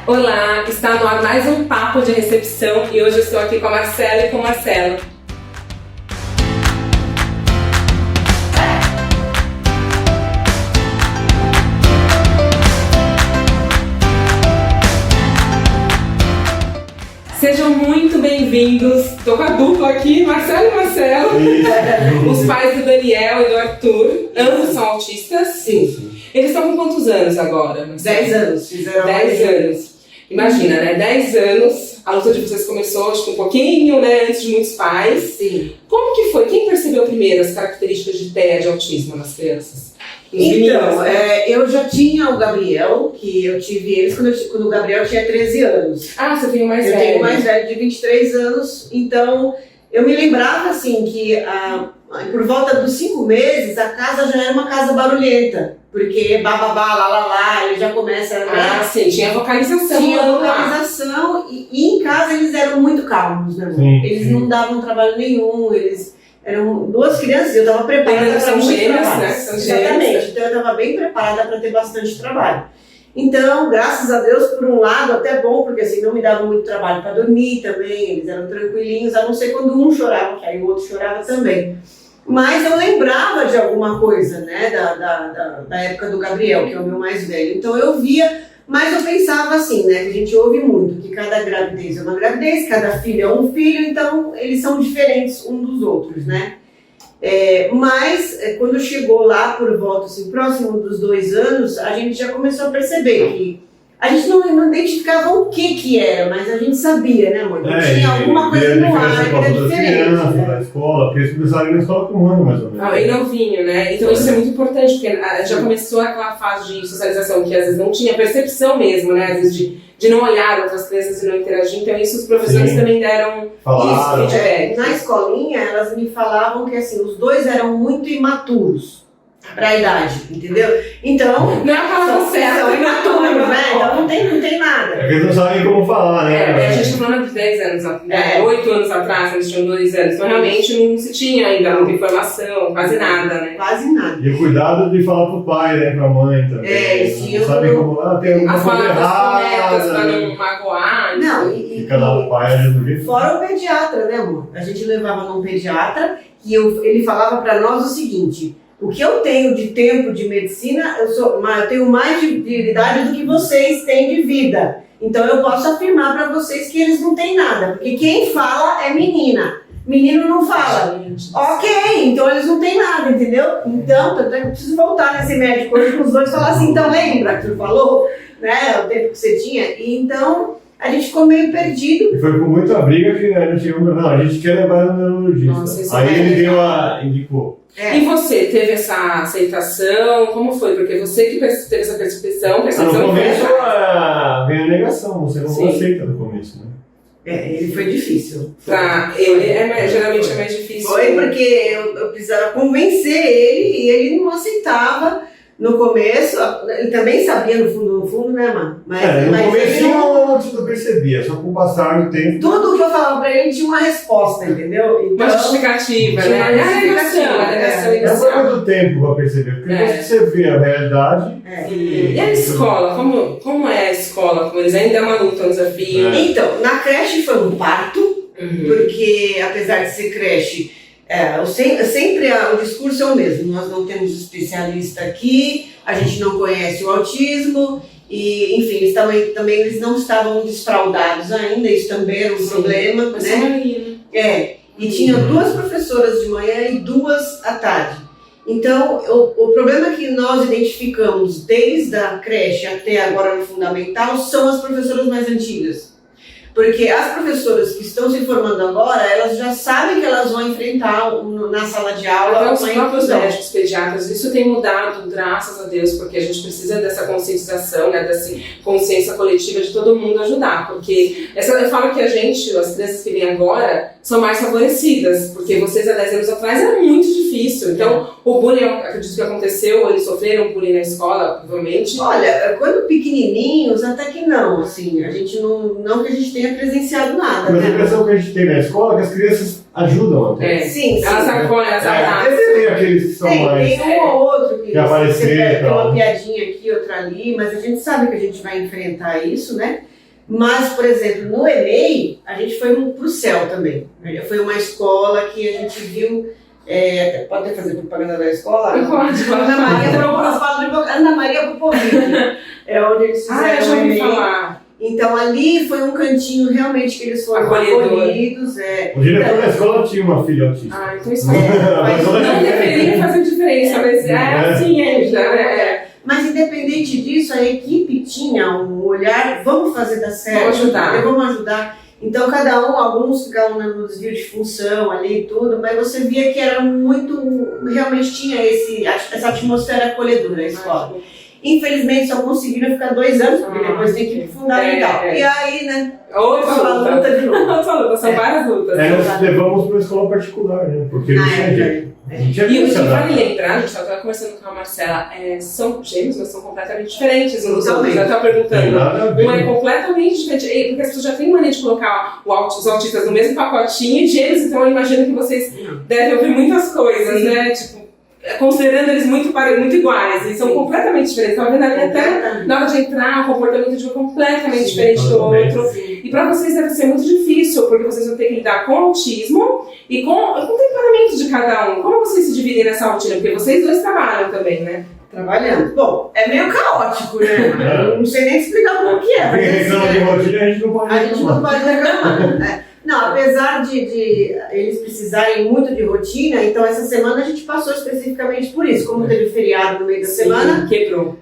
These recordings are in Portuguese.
Olá, está no ar mais um Papo de Recepção e hoje eu estou aqui com a Marcela e com o Marcelo. Sejam muito bem-vindos. Estou com a dupla aqui, Marcelo e Marcelo. Os pais do Daniel e do Arthur. Ambos são autistas? Sim. Eles estão com quantos anos agora? 10 anos. Fizeram 10 anos. Imagina, né? 10 anos. A luta de vocês começou, acho que um pouquinho, né? Antes de muitos pais. Sim. Como que foi? Quem percebeu primeiro as características de TEA, de autismo nas crianças? Então, eu já tinha o Gabriel, que eu tive eles quando o Gabriel tinha 13 anos. Ah, você tem o mais eu velho. Eu tenho o mais velho de 23 anos, então eu me lembrava assim que por volta dos 5 meses a casa já era uma casa barulhenta, porque bababá, lá, ele já começa a... Ah, sim, tinha vocalização. Tinha vocalização e em casa eles eram muito calmos, né? Sim, eles não davam trabalho nenhum, eram duas crianças, eu estava preparada para muito trabalho. Né? São Exatamente, gêmeas. então eu estava bem preparada para ter bastante trabalho. Então, graças a Deus, por um lado, até bom, porque assim, não me dava muito trabalho para dormir também, eles eram tranquilinhos, a não ser quando um chorava, que aí o outro chorava também. Mas eu lembrava de alguma coisa, né, da época do Gabriel, que é o meu mais velho. Então eu via, mas eu pensava assim, né, que a gente ouve muito, que cada gravidez é uma gravidez, cada filho é um filho, então eles são diferentes um dos outros, né. Mas quando chegou lá por volta, assim, próximo dos 2 anos, a gente já começou a perceber que a gente não identificava o que era, mas a gente sabia, né, amor? Tinha alguma coisa no ar que era diferente. Né? Da escola, porque eles começaram na escola com um ano, mais ou menos. Bem novinho, né? Então isso é muito importante, porque já começou aquela fase de socialização que às vezes não tinha percepção mesmo, né? Às vezes de não olhar outras crianças e não interagir. Então isso os professores também deram isso, feedback. Na escolinha, elas me falavam que assim, os dois eram muito imaturos pra idade, entendeu? Então, não é a palavra certa, são imaturos, né? Então não tem nada. É que eles não sabem como falar, né? A gente tá falando de 10 anos atrás, 8 anos atrás, eles tinham 2 anos, então realmente não se tinha ainda muita informação, quase nada, né? Quase nada. E o cuidado de falar pro pai, né? Pra mãe também. Sim, não sabem como, tem alguma as coisa errada. corretas pra não magoar. Não, Fica lá o pai ajuda. Fora o pediatra, né, amor? A gente levava num pediatra e ele falava pra nós o seguinte: o que eu tenho de tempo de medicina, eu tenho mais de idade do que vocês têm de vida. Então eu posso afirmar para vocês que eles não têm nada, porque quem fala é menina. Menino não fala. Ok, então eles não têm nada, entendeu? Então, eu preciso voltar nesse médico hoje com os dois e falar assim, então lembra que tu falou, né, o tempo que você tinha? E então a gente ficou meio perdido. E foi com muita briga que a gente quer levar no neurologista. Aí ele indicou. E você teve essa aceitação? Como foi? Porque você que teve essa percepção, no começo veio a negação, você não aceita no começo, né? Ele foi difícil. Geralmente é mais difícil. Foi porque eu precisava convencer ele e ele não aceitava no começo. Ele também sabia no fundo, né, mano? No começo eu não percebia, só com o passar do tempo. Tudo que eu falava pra ele tinha uma resposta, entendeu? Uma Então, justificativa, né? A negação É quanto tempo pra perceber? Porque depois que você vê a realidade... E a escola? Como é a escola? Como eles ainda é uma luta, um desafio? Então, na creche foi um parto, porque apesar de ser creche, sempre o discurso é o mesmo. Nós não temos especialista aqui, a gente não conhece o autismo, e enfim, eles também eles não estavam desfraudados ainda, isso também era um problema, né? E tinha 2 professoras de manhã e 2 à tarde. Então, o problema que nós identificamos desde a creche até agora no fundamental são as professoras mais antigas. Porque as professoras que estão se formando agora, elas já sabem que elas vão enfrentar na sala de aula até os próprios médicos, pediatras, isso tem mudado, graças a Deus, porque a gente precisa dessa conscientização, né, dessa consciência coletiva de todo mundo ajudar, porque eu falo que as crianças que vêm agora são mais favorecidas, porque vocês há 10 anos atrás era muito difícil, então o bullying, eu acredito que aconteceu, eles sofreram bullying na escola, provavelmente. Olha, quando pequenininhos, até que não, assim, a gente não que a gente tenha presenciado nada. Mas a impressão que a gente tem na escola é que as crianças ajudam até. Sim. Elas acolhem, elas abraçam. Tem aqueles que são mais... Tem um ou outro que aparecer, tem uma piadinha aqui, outra ali, mas a gente sabe que a gente vai enfrentar isso, né? Mas, por exemplo, no EMEI, a gente foi para o céu também. Foi uma escola que a gente viu, pode até fazer propaganda da escola? Pode. Ana Maria Popovich, é onde eles fizeram o EMEI. Falar. Então ali foi um cantinho realmente que eles foram acolhidos. O diretor da escola tinha uma filha autista. Então isso não deveria fazer diferença, mas assim Mas independente disso, a equipe tinha um olhar, vamos fazer dar certo, vamos ajudar. Então alguns ficavam no desvio de função ali e tudo, mas você via que era realmente tinha essa atmosfera acolhedora a escola. Infelizmente só conseguiram ficar 2 anos, porque depois tem equipe fundamental. E aí, né? Outra luta de novo. Outra luta, são várias lutas. Nós levamos para uma escola particular, né? Porque não tinha jeito. E o que vale lembrar, a gente estava conversando com a Marcela, são gêmeos, mas são completamente diferentes uns dos outros. Eu estava perguntando, um é completamente diferente, porque as pessoas já têm mania de colocar os autistas no mesmo pacotinho, e gêmeos, então eu imagino que vocês devem ouvir muitas coisas, né? Tipo, considerando eles muito iguais, eles são completamente diferentes. Estava vendo ali até na hora de entrar, o comportamento de um completamente diferente do outro. E para vocês deve ser muito difícil, porque vocês vão ter que lidar com o autismo e com o temperamento de cada um. Como vocês se dividem nessa rotina? Porque vocês dois trabalham também, né? Trabalhando. Bom, é meio caótico, né? Eu não sei nem explicar como que é. Quem reclama de rotina, a gente não pode reclamar. A gente não pode reclamar. Não, apesar de eles precisarem muito de rotina, então essa semana a gente passou especificamente por isso. Como teve feriado no meio da semana, quebrou.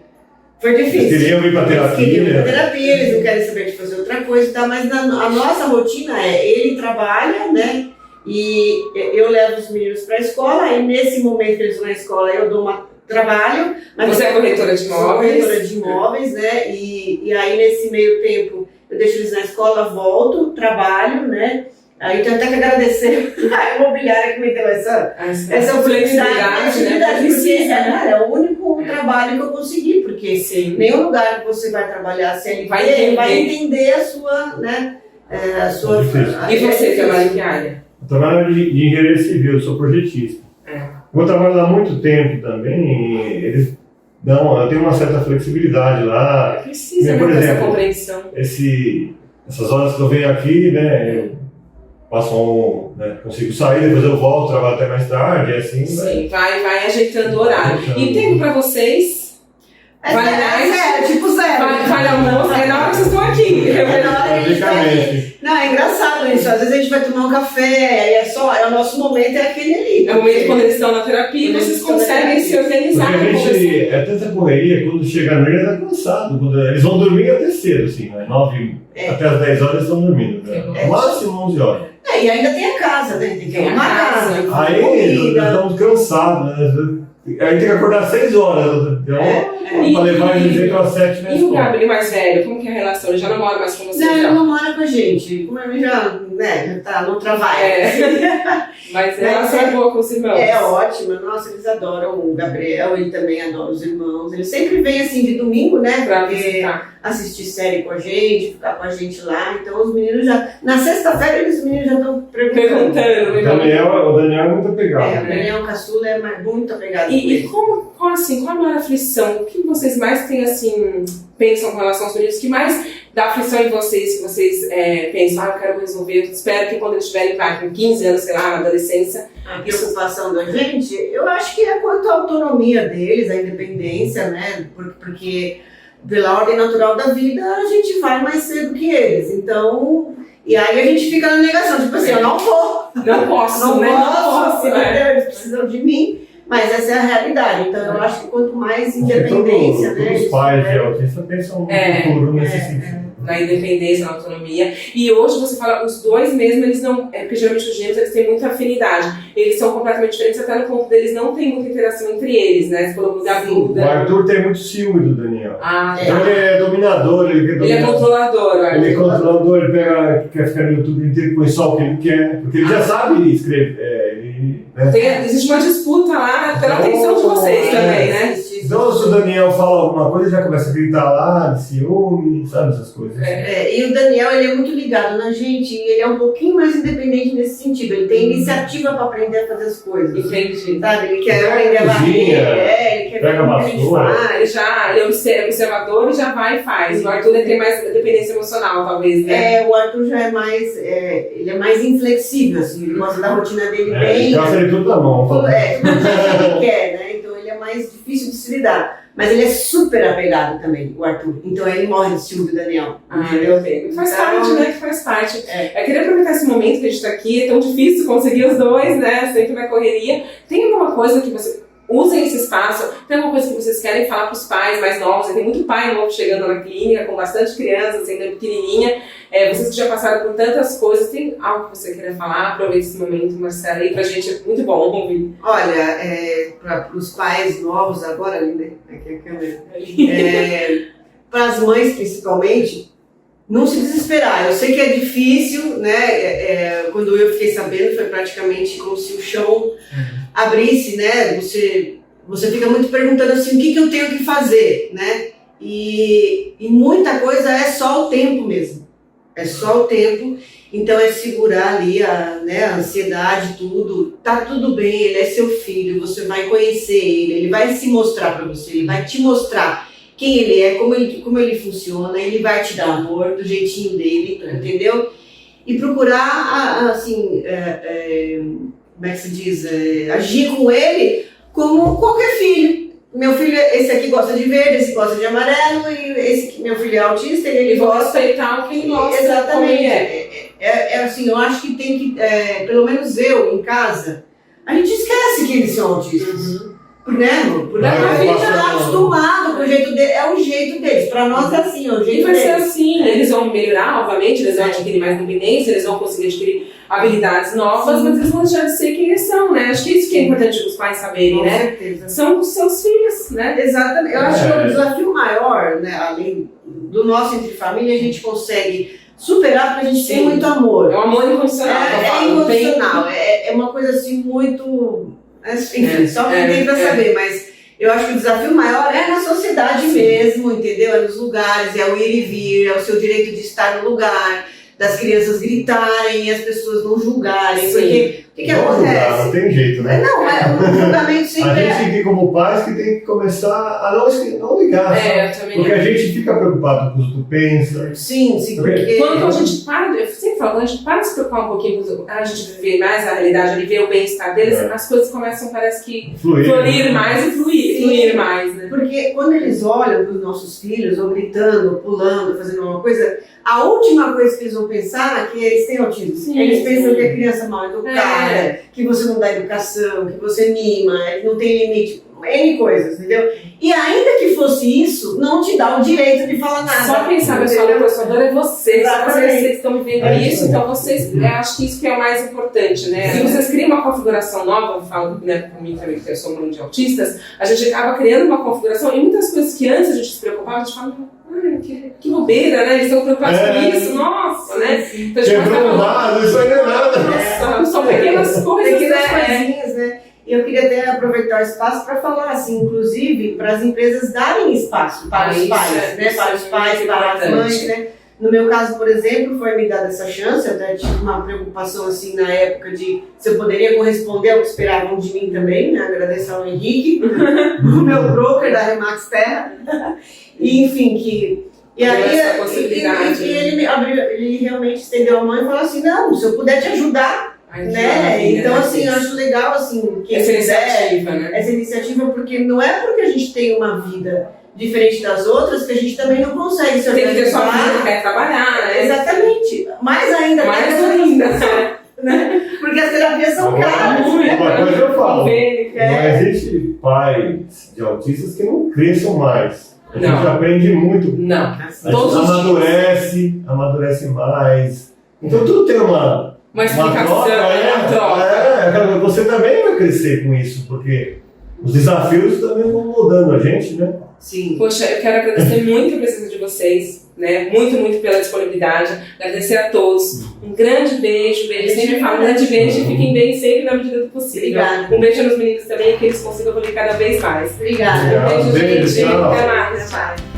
Foi difícil. Eles queriam ir para terapia. Eles não querem saber de fazer outra coisa e tal, mas a nossa rotina ele trabalha, né? E eu levo os meninos para a escola, e nesse momento que eles vão na escola eu dou trabalho. Mas você é corretora de imóveis? Sou corretora de imóveis, né? E aí nesse meio tempo eu deixo eles na escola, volto, trabalho, né? Aí tenho até que agradecer a imobiliária que me deu essa flexibilidade, né? Porque é o único trabalho que eu consegui, porque nenhum lugar que você vai trabalhar CLT vai entender a sua, né? E você trabalha em que área? Eu trabalho de engenharia civil, eu sou projetista. Eu trabalho há muito tempo também, eles eu tenho uma certa flexibilidade lá. Precisa, por exemplo, essa compreensão. Essas horas que eu venho aqui, né, eu consigo sair, depois eu volto, trabalho até mais tarde, assim. Sim, vai ajeitando o horário. E tempo para vocês? Tipo zero. Vai almoço, é na hora que vocês estão aqui. Não, é engraçado isso. Às vezes a gente vai tomar um café, o nosso momento é aquele ali. É o momento quando eles estão na terapia e vocês conseguem se organizar. Porque a gente é tanta correria, quando chega a noite, tá cansado. Eles vão dormir até cedo, assim, né? 9 até as 10 horas eles estão dormindo. Né? Máximo 11 horas. E ainda tem a casa, né? Tem que ter uma casa. Aí nós estamos cansados, né? Aí tem que acordar às 6 horas, para levar ele direito às 7 na escola. E o Gabriel mais velho, como que é a relação? Ele já não mora mais com vocês? Não, ele não mora com a gente. Como ele já tá no trabalho. Mas a relação é boa com os irmãos? É ótima. Nossa, eles adoram o Gabriel, ele também adora os irmãos. Ele sempre vem assim de domingo, né? Pra visitar. Assistir série com a gente, ficar com a gente lá. Então os meninos já... Na sexta-feira os meninos já estão perguntando. O Daniel é muito apegado. O Daniel Caçula é muito apegado. E qual a maior aflição? O que vocês mais têm, assim, pensam com relação aos meninos? O que mais dá aflição em vocês, que vocês pensam, eu quero resolver, eu espero que quando eles estiverem com 15 anos, sei lá, na adolescência... A preocupação da gente, eu acho que é quanto à autonomia deles, a independência, né? Porque pela ordem natural da vida, a gente vai mais cedo que eles. Então... E aí a gente fica na negação, tipo assim, eu não vou. Não posso, eles precisam de mim. Mas essa é a realidade, então eu acho que quanto mais independência, né? Os pais de autistas pensam no futuro nesse sentido. Na independência, na autonomia. E hoje você fala, os dois mesmo, eles não... porque geralmente os gêmeos, eles têm muita afinidade. Eles são completamente diferentes, até no ponto deles não tem muita interação entre eles, né? Você falou do Gabriel. O Arthur tem muito ciúme do Daniel. Então ele é dominador, ele é controlador, Ele é controlador, ele quer ficar no YouTube inteiro, põe só o que ele quer, porque ele já sabe escrever. Existe uma disputa lá pela atenção de vocês também, né? Então, se o Daniel fala alguma coisa, já começa a gritar lá, de ciúme, sabe, essas coisas. E o Daniel, ele é muito ligado na gente, e ele é um pouquinho mais independente nesse sentido. Ele tem iniciativa para aprender a fazer as coisas. Entendi. Sabe? Ele quer aprender a varrer, ele quer pega a vassoura. Ele é observador e já vai e faz. O Arthur tem mais dependência emocional, talvez, né? O Arthur já é mais, ele é mais inflexível, assim, ele gosta da rotina dele bem. Ele gosta de tudo na mão. Tudo que ele quer, né? Então ele é mais difícil de se lidar. Mas ele é super apegado também, o Arthur. Então ele morre de ciúme do Daniel. Entendeu? Faz parte, né? Que faz parte. Eu queria aproveitar esse momento que a gente tá aqui, é tão difícil conseguir os dois, né? Sempre na correria. Tem alguma coisa que você... Usem esse espaço. Tem alguma coisa que vocês querem falar para os pais mais novos? Tem muito pai novo chegando na clínica, com bastante crianças, ainda pequenininha. Vocês que já passaram por tantas coisas, tem algo que você queira falar? Aproveite esse momento, Marcela, aí pra gente é muito bom ouvir. Olha, para os pais novos agora, ali, né? Aqui a câmera. Para as mães, principalmente, não se desesperar. Eu sei que é difícil, né? Quando eu fiquei sabendo, foi praticamente como se o chão abrisse, né? Você fica muito perguntando assim, o que eu tenho que fazer, né? E muita coisa é só o tempo mesmo. É só o tempo. Então é segurar ali a ansiedade, tudo. Tá tudo bem, ele é seu filho, você vai conhecer ele vai se mostrar para você, ele vai te mostrar quem ele é, como ele funciona, ele vai te dar amor do jeitinho dele, entendeu? E procurar, assim, como é que se diz? Agir com ele como qualquer filho. Meu filho, esse aqui gosta de verde, esse gosta de amarelo, e esse aqui, meu filho é autista, ele gosta. Respeitar o que ele gosta. Exatamente. Assim, eu acho que tem que, pelo menos eu, em casa, a gente esquece que eles são autistas. Né, porque a gente está acostumado com o jeito deles, é o jeito deles. Para nós é assim, é o jeito deles. E vai ser assim, eles vão melhorar, obviamente, eles vão adquirir mais independência, eles vão conseguir adquirir habilidades novas, mas eles vão deixar de ser quem eles são, né? Acho que isso que é importante os pais saberem, né? Com certeza. São os seus filhos, né? Exatamente. Eu acho que o desafio maior, né, além do nosso entre família, a gente consegue superar porque a gente tem muito amor. É um amor incondicional. É incondicional. É uma coisa assim muito... Enfim, só quem tem pra saber, mas eu acho que o desafio maior é na sociedade mesmo, entendeu? É nos lugares, é o ir e vir, é o seu direito de estar no lugar, das crianças gritarem e as pessoas não julgarem, porque o que acontece? Julgar, não tem jeito, né? Não, o julgamento sempre a gente tem como pais que tem que começar a não ligar, porque a gente fica preocupado com o que tu pensa. Sim, porque... Quando a gente para, eu sempre falo, quando a gente para de se preocupar um pouquinho, a gente viver mais a realidade, ver o bem-estar deles, as coisas começam, parece que, florir mais e fluir mais, né? Porque quando eles olham para os nossos filhos, ou gritando, ou pulando, fazendo alguma coisa, a última coisa que eles vão pensar é que eles têm autismo. Eles pensam que é criança mal educada, que você não dá educação, que você mima, não tem limite, N coisas, entendeu? E ainda que fosse isso, não te dá o direito de falar nada. Só quem sabe a sua professora é você. Vocês estão vivendo isso, então vocês, acho que isso que é o mais importante, né? Se vocês criam uma configuração nova, eu falo, né, por mim também, que eu sou um de autistas, a gente acaba criando uma configuração e muitas coisas que antes a gente se preocupava, a gente fala, que bobeira, né? Eles estão preocupados com isso, nossa, né? Então, quebrou um vaso, isso aí não é nada. Nossa, são pequenas coisas, coisinhas, né? E eu queria até aproveitar o espaço para falar, assim, inclusive, para as empresas darem espaço para os pais, né? Para os pais, para as mães, né? No meu caso, por exemplo, foi me dada essa chance, eu até tive uma preocupação, assim, na época de se eu poderia corresponder ao que esperavam de mim também, né? Agradeço ao Henrique, o meu broker da Remax Terra, e enfim, E aí, ele realmente estendeu a mão e falou assim, não, se eu puder te ajudar, né? Então, assim, eu acho legal, assim, que essa iniciativa, né? Essa iniciativa, porque não é porque a gente tem uma vida diferente das outras que a gente também não consegue se organizar. Tem que ter sua vida, quer trabalhar, né? Exatamente. Mais ainda. Né? Porque as terapias são caras. Uma coisa eu falo, não existe pais de autistas que não cresçam mais. A gente aprende muito. Não. A gente amadurece mais. Então tudo tem uma explicação, troca. Você também vai crescer com isso, porque os desafios também vão mudando a gente, né? Sim. Poxa, eu quero agradecer muito a presença de vocês. né? Muito, muito pela disponibilidade. Agradecer a todos. Um grande beijo, sempre falo, um grande beijo e fiquem bem sempre na medida do possível. Obrigada. Um beijo nos meninos também, que eles consigam evoluir cada vez mais. Obrigada. Um beijo, Beijo, gente. tchau. Até mais. Tchau.